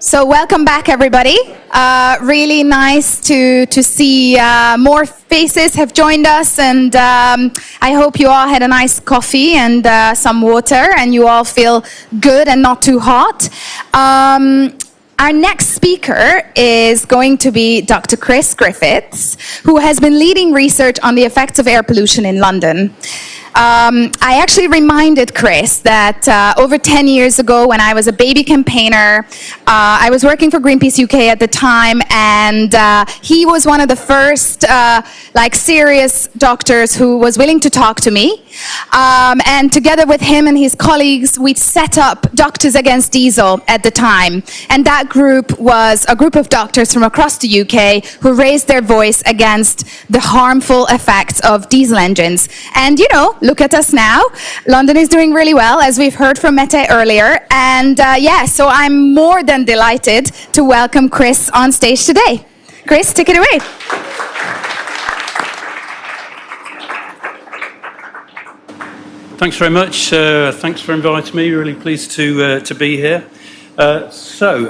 So welcome back, everybody. Really nice to see more faces have joined us, and I hope you all had a nice coffee and some water, and you all feel good and not too hot. Our next speaker is going to be Dr. Chris Griffiths, who has been leading research on the effects of air pollution in London. I actually reminded Chris that over 10 years ago, when I was a baby campaigner, I was working for Greenpeace UK at the time, and he was one of the first serious doctors who was willing to talk to me. And together with him and his colleagues, we set up Doctors Against Diesel at the time. And that group was a group of doctors from across the UK who raised their voice against the harmful effects of diesel engines. And, you know, look at us now. London is doing really well, as we've heard from Mette earlier. And so I'm more than delighted to welcome Chris on stage today. Chris, take it away. Thanks very much. Thanks for inviting me. Really pleased to be here. Cities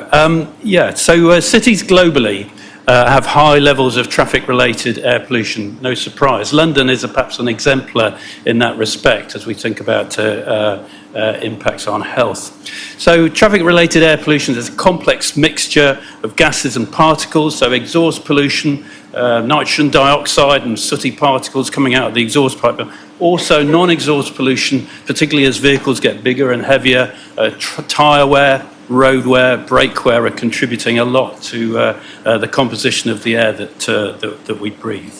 globally have high levels of traffic-related air pollution. No surprise. London is perhaps an exemplar in that respect as we think about impacts on health. So traffic-related air pollution is a complex mixture of gases and particles, so exhaust pollution, nitrogen dioxide and sooty particles coming out of the exhaust pipe, but also non-exhaust pollution, particularly as vehicles get bigger and heavier. Tyre wear, road wear, brake wear are contributing a lot to the composition of the air that we breathe.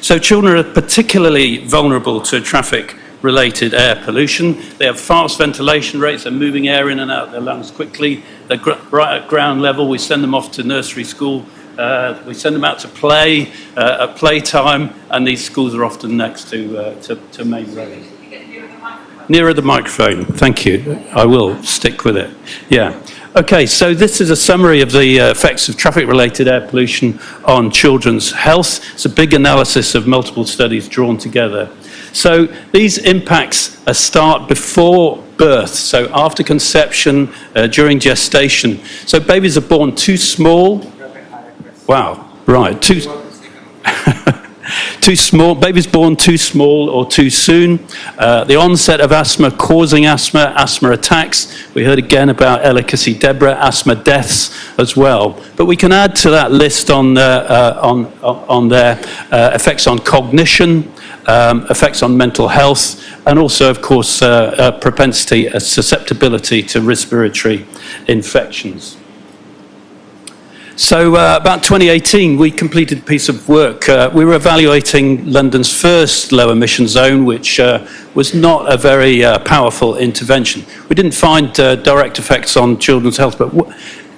So children are particularly vulnerable to traffic-related air pollution. They have fast ventilation rates, they're moving air in and out of their lungs quickly. They're right at ground level. We send them off to nursery school. We send them out to play at playtime, and these schools are often next to main roads. Nearer the microphone, thank you. I will stick with it. Yeah. Okay, so this is a summary of the effects of traffic-related air pollution on children's health. It's a big analysis of multiple studies drawn together. So these impacts start before birth, so after conception, during gestation. So babies are born too small. Wow, right, too small, babies born too small or too soon, the onset of asthma causing asthma attacks. We heard again about Elikasi Deborah, asthma deaths as well. But we can add to that list on their effects on cognition, effects on mental health, and also, of course, susceptibility to respiratory infections. So about 2018, we completed a piece of work. We were evaluating London's first low-emission zone, which was not a very powerful intervention. We didn't find direct effects on children's health, but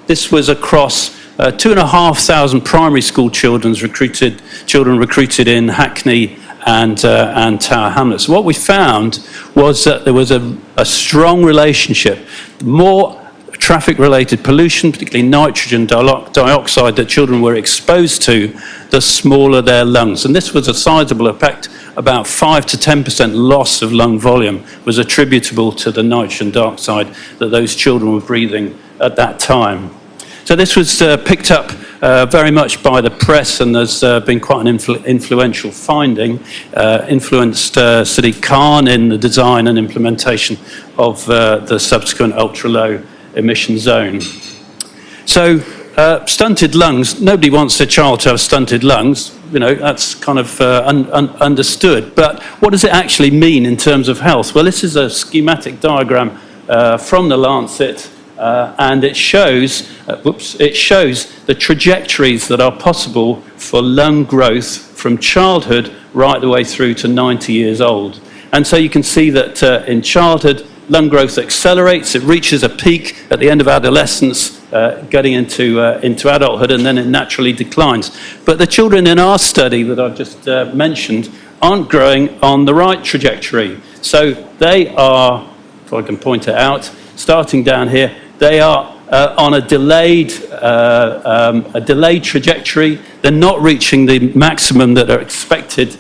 this was across 2,500 primary school children recruited in Hackney and Tower Hamlets. What we found was that there was a strong relationship. More traffic-related pollution, particularly nitrogen dioxide that children were exposed to, the smaller their lungs. And this was a sizable effect. About 5 to 10% loss of lung volume was attributable to the nitrogen dioxide that those children were breathing at that time. So this was picked up very much by the press, and there's been quite an influential finding, influenced Sadiq Khan in the design and implementation of the subsequent ultra-low emission zone. So stunted lungs, nobody wants their child to have stunted lungs, you know, that's kind of understood. But what does it actually mean in terms of health? Well, this is a schematic diagram from the Lancet, and it shows the trajectories that are possible for lung growth from childhood right the way through to 90 years old. And so you can see that in childhood, lung growth accelerates, it reaches a peak at the end of adolescence, getting into adulthood, and then it naturally declines. But the children in our study that I've just mentioned aren't growing on the right trajectory. So they are, if I can point it out, starting down here, they are on a delayed trajectory. They're not reaching the maximum that are expected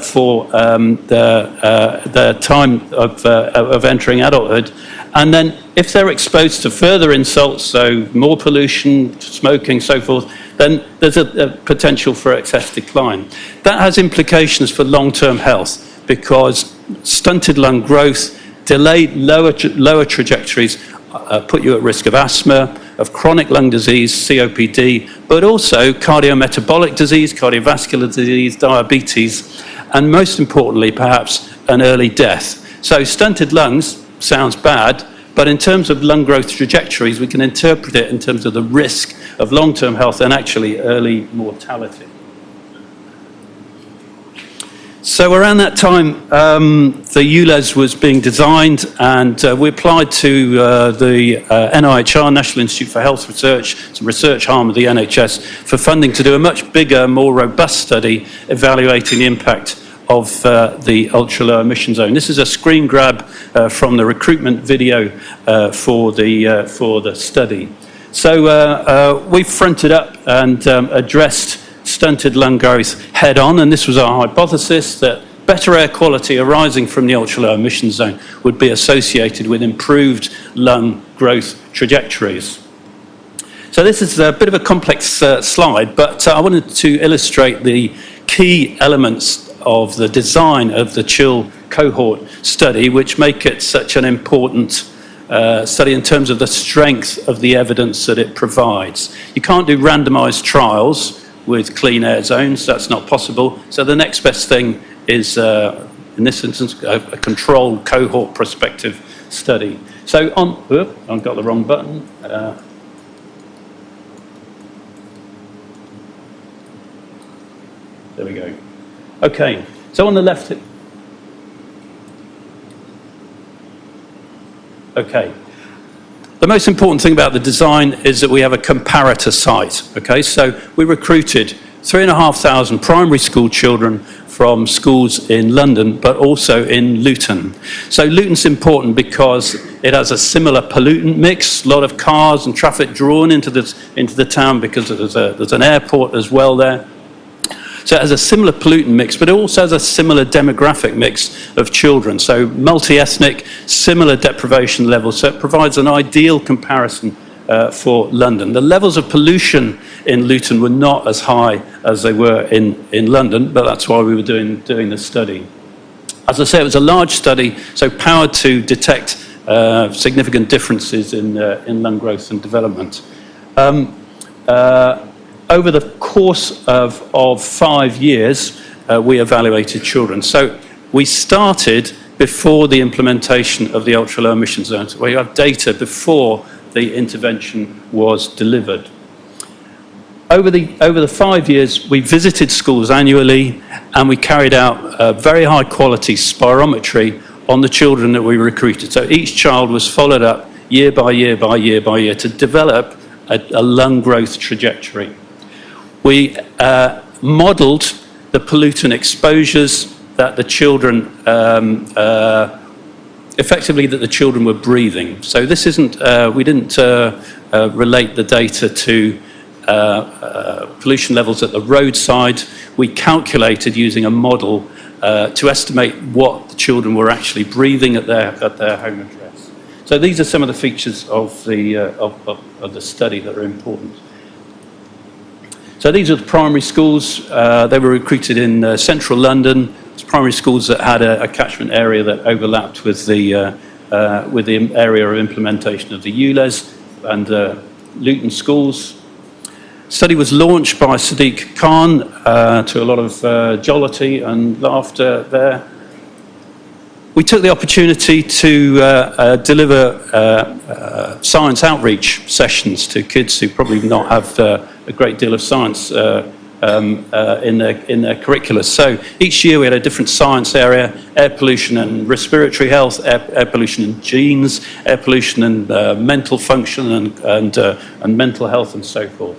for the time of entering adulthood, And then if they're exposed to further insults, so more pollution, smoking, so forth, then there's a potential for excess decline. That has implications for long-term health because stunted lung growth, delayed lower trajectories put you at risk of asthma, of chronic lung disease, COPD, but also cardiometabolic disease, cardiovascular disease, diabetes, and most importantly, perhaps, an early death. So stunted lungs sounds bad, but in terms of lung growth trajectories, we can interpret it in terms of the risk of long-term health and actually early mortality. So around that time, the ULEZ was being designed, and we applied to the NIHR, National Institute for Health Research, it's a research arm of the NHS, for funding to do a much bigger, more robust study evaluating the impact of the ultra-low emission zone. This is a screen grab from the recruitment video for the study. So we fronted up and addressed stunted lung growth head-on, and this was our hypothesis that better air quality arising from the ultra-low emission zone would be associated with improved lung growth trajectories. So this is a bit of a complex slide, but I wanted to illustrate the key elements of the design of the CHILL cohort study, which make it such an important study in terms of the strength of the evidence that it provides. You can't do randomized trials with clean air zones, that's not possible. So the next best thing is, in this instance, a controlled cohort prospective study. So I've got the wrong button. There we go. Okay, so on the left, okay. The most important thing about the design is that we have a comparator site, okay? So we recruited 3,500 primary school children from schools in London, but also in Luton. So Luton's important because it has a similar pollutant mix, a lot of cars and traffic drawn into the town because there's an airport as well there. So it has a similar pollutant mix, but it also has a similar demographic mix of children. So multi-ethnic, similar deprivation levels. So it provides an ideal comparison for London. The levels of pollution in Luton were not as high as they were in London, but that's why we were doing the study. As I say, it was a large study, so powered to detect significant differences in lung growth and development. Over the course of 5 years, we evaluated children. So we started before the implementation of the ultra-low emission zones, where you have data before the intervention was delivered. Over the 5 years, we visited schools annually, and we carried out very high quality spirometry on the children that we recruited. So each child was followed up year by year by year by year to develop a lung growth trajectory. We modelled the pollutant exposures that the children, effectively that the children were breathing. So this isn't, we didn't relate the data to pollution levels at the roadside. We calculated using a model to estimate what the children were actually breathing at their home address. So these are some of the features of the study that are important. So these are the primary schools. They were recruited in central London. It's primary schools that had a catchment area that overlapped with the area of implementation of the ULEZ and Luton schools. Study was launched by Sadiq Khan to a lot of jollity and laughter there. We took the opportunity to deliver science outreach sessions to kids who probably not have a great deal of science in their curricula. So each year we had a different science area: air pollution and respiratory health, air pollution and genes, air pollution and mental function and mental health and so forth.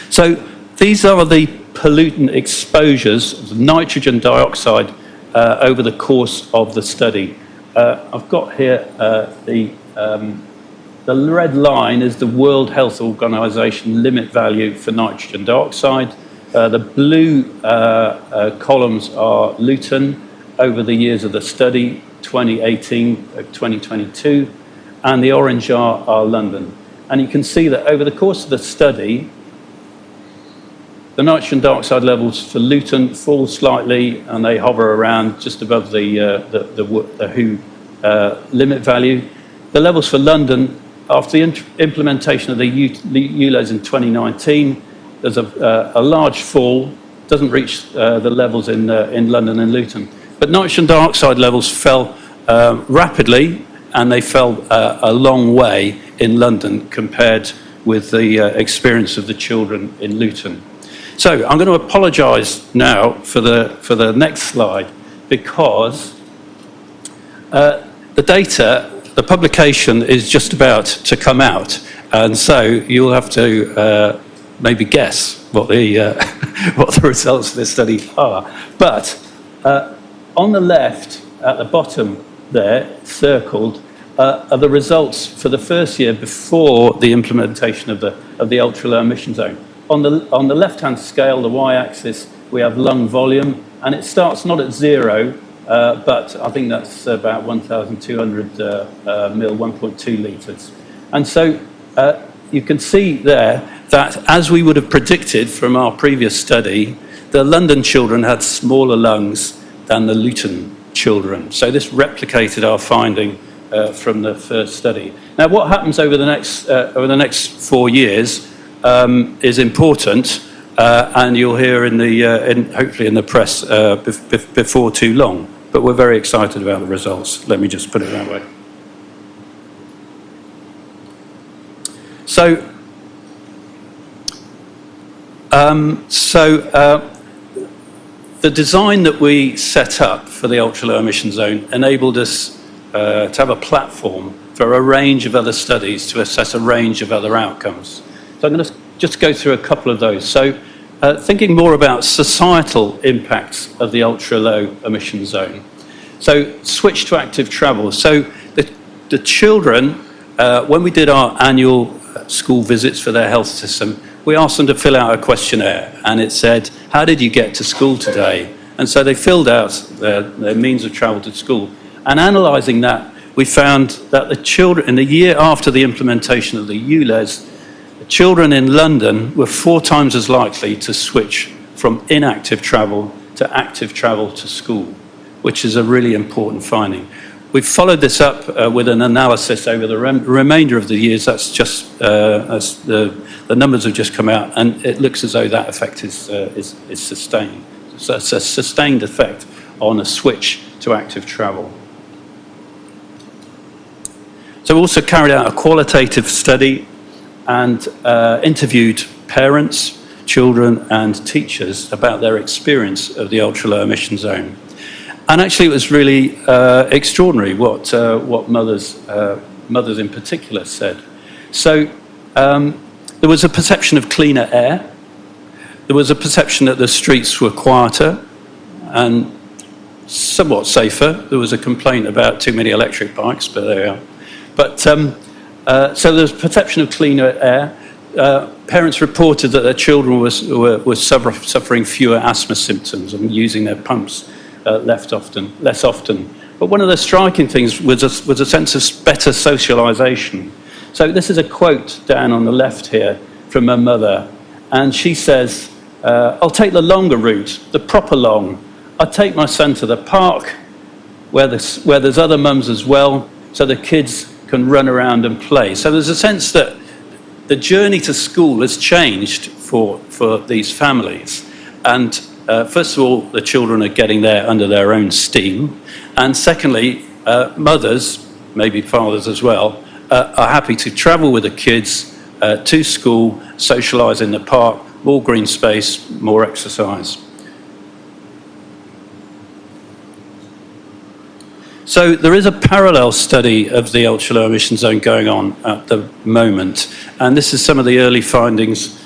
So these are the pollutant exposures of nitrogen dioxide over the course of the study. I've got here the red line is the World Health Organization limit value for nitrogen dioxide. The blue columns are Luton, over the years of the study, 2018, 2022, and the orange are London. And you can see that over the course of the study, the nitrogen dioxide levels for Luton fall slightly, and they hover around just above the WHO limit value. The levels for London, after the implementation of the ULEZ in 2019, there's a large fall, doesn't reach the levels in London and Luton. But nitrogen dioxide levels fell rapidly, and they fell a long way in London compared with the experience of the children in Luton. So I'm going to apologise now for the next slide, because the data, the publication is just about to come out, and so you'll have to maybe guess what the what the results of this study are. But on the left, at the bottom there, circled, are the results for the first year before the implementation of the ultra-low emission zone. On the left-hand scale, the y-axis, we have lung volume, and it starts not at 0, but I think that's about 1,200 mil, 1.2 litres. And so you can see there that, as we would have predicted from our previous study, the London children had smaller lungs than the Luton children. So this replicated our finding from the first study. Now, what happens over the next 4 years is important, and you'll hear hopefully in the press before too long. But we're very excited about the results. Let me just put it that way. So, the design that we set up for the ultra-low emission zone enabled us to have a platform for a range of other studies to assess a range of other outcomes. So I'm going to just go through a couple of those. So thinking more about societal impacts of the ultra-low emission zone. So switch to active travel. So the children, when we did our annual school visits for their health system, we asked them to fill out a questionnaire, and it said, how did you get to school today? And so they filled out their means of travel to school. And analysing that, we found that the children, in the year after the implementation of the ULEZ, the children in London were 4 times as likely to switch from inactive travel to active travel to school, which is a really important finding. We've followed this up with an analysis over the remainder of the years. That's just as the numbers have just come out, and it looks as though that effect is sustained. So it's a sustained effect on a switch to active travel. So we also carried out a qualitative study and interviewed parents, children, and teachers about their experience of the ultra-low emission zone. And actually, it was really extraordinary what mothers in particular said. So there was a perception of cleaner air. There was a perception that the streets were quieter and somewhat safer. There was a complaint about too many electric bikes, but there we are. But so there was perception of cleaner air. Parents reported that their children were suffering fewer asthma symptoms and using their pumps less often. But one of the striking things was a sense of better socialisation. So this is a quote down on the left here from a mother, and she says, I'll take the longer route, the proper long. I'll take my son to the park where there's other mums as well, so the kids can run around and play. So there's a sense that the journey to school has changed for these families. And first of all, the children are getting there under their own steam. And secondly, mothers, maybe fathers as well, are happy to travel with the kids to school, socialise in the park, more green space, more exercise. So there is a parallel study of the ultra-low emission zone going on at the moment, and this is some of the early findings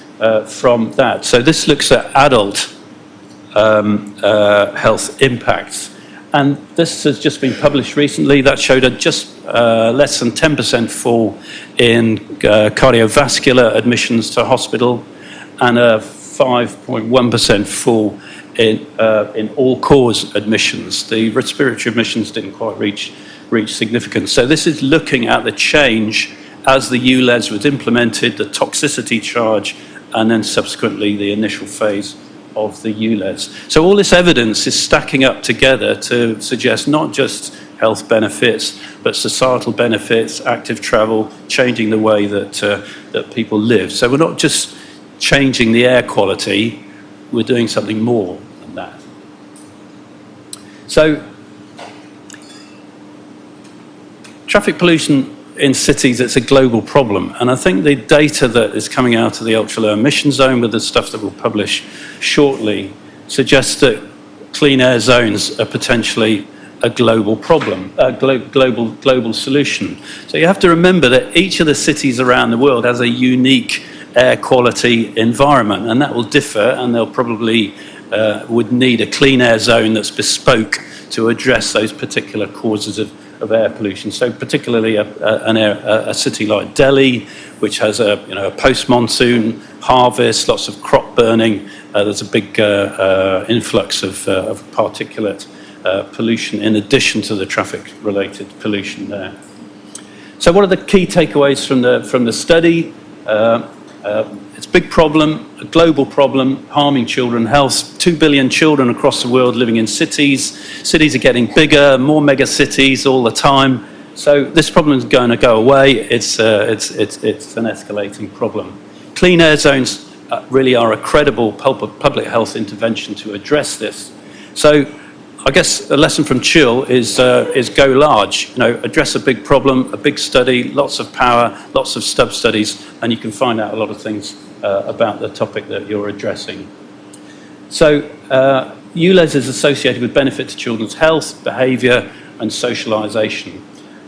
from that. So this looks at adult health impacts, and this has just been published recently. That showed a just less than 10% fall in cardiovascular admissions to hospital and a 5.1% fall in all-cause admissions. The respiratory admissions didn't quite reach significance. So this is looking at the change as the ULEZ was implemented, the toxicity charge, and then subsequently the initial phase of the ULEZ. So all this evidence is stacking up together to suggest not just health benefits, but societal benefits, active travel, changing the way that people live. So we're not just changing the air quality, we're doing something more than that. So traffic pollution in cities, it's a global problem. And I think the data that is coming out of the ultra-low emission zone with the stuff that we'll publish shortly suggests that clean air zones are potentially a global problem, a global solution. So you have to remember that each of the cities around the world has a unique air quality environment, and that will differ, and they'll probably would need a clean air zone that's bespoke to address those particular causes of air pollution. So particularly a city like Delhi, which has a post-monsoon harvest, lots of crop burning. There's a big influx of particulate pollution in addition to the traffic-related pollution there. So what are the key takeaways from the study? It's a big problem, a global problem, harming children's health. 2 billion children across the world living in cities. Cities are getting bigger, more mega cities all the time. So this problem is going to go away. It's an escalating problem. Clean air zones really are a credible public health intervention to address this. So I guess a lesson from CHILL is go large. Address a big problem, a big study, lots of power, lots of sub-studies, and you can find out a lot of things about the topic that you're addressing. So ULEZ is associated with benefit to children's health, behaviour, and socialisation.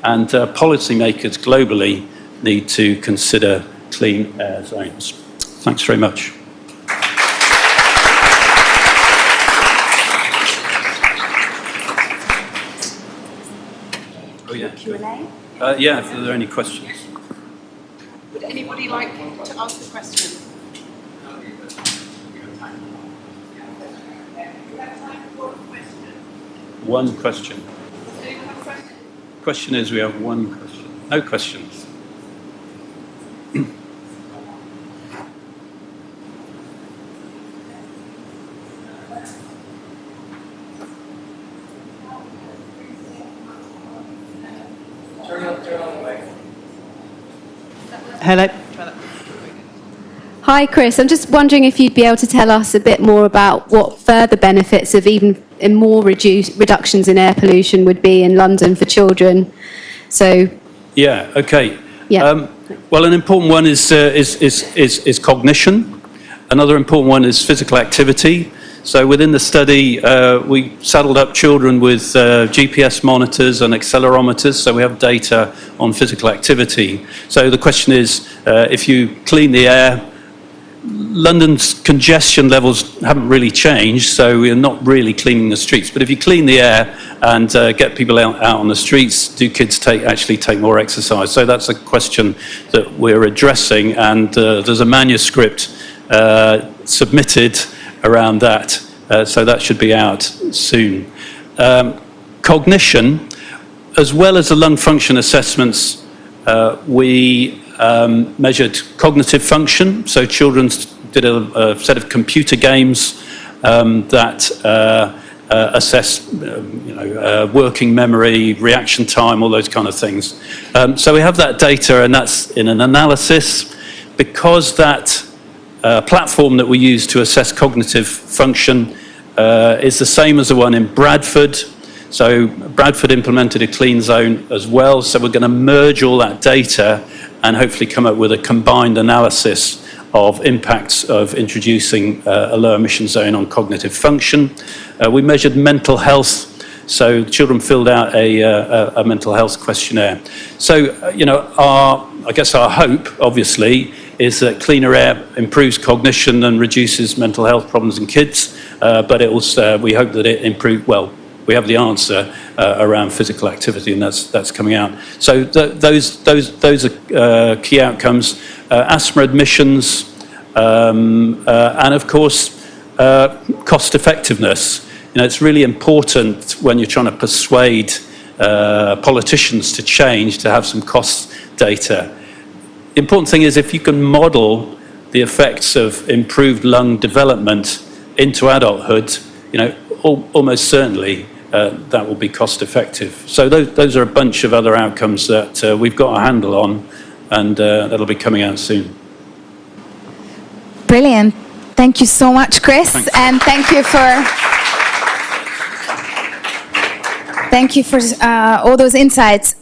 And policymakers globally need to consider clean air zones. Thanks very much. Q&A? Yeah, if there are any questions. Would anybody like to ask a question? One question. Question is, we have one question. No questions. Hello. Hi, Chris. I'm just wondering if you'd be able to tell us a bit more about what further benefits of even more reductions in air pollution would be in London for children. So. Yeah. Okay. Yeah. Well, an important one is cognition. Another important one is physical activity. So within the study, we saddled up children with GPS monitors and accelerometers, so we have data on physical activity. So the question is, if you clean the air, London's congestion levels haven't really changed, so we're not really cleaning the streets. But if you clean the air and get people out on the streets, do kids actually take more exercise? So that's a question that we're addressing, and there's a manuscript submitted around that, so that should be out soon. Cognition, as well as the lung function assessments, we measured cognitive function. So children did a set of computer games that assess working memory, reaction time, all those kind of things. So we have that data, and that's in an analysis. Because that platform that we use to assess cognitive function is the same as the one in Bradford. So Bradford implemented a clean zone as well. So we're going to merge all that data and hopefully come up with a combined analysis of impacts of introducing a low emission zone on cognitive function. We measured mental health. So children filled out a mental health questionnaire. So, I guess our hope, obviously, is that cleaner air improves cognition and reduces mental health problems in kids. But it also, we hope that it improves, we have the answer around physical activity, and that's coming out. So those are key outcomes. Asthma admissions, and of course, cost effectiveness. It's really important when you're trying to persuade politicians to change to have some cost data. The important thing is if you can model the effects of improved lung development into adulthood, almost certainly that will be cost effective. So those are a bunch of other outcomes that we've got a handle on, and that'll be coming out soon. Brilliant. Thank you so much, Chris. Thanks. And thank you for all those insights.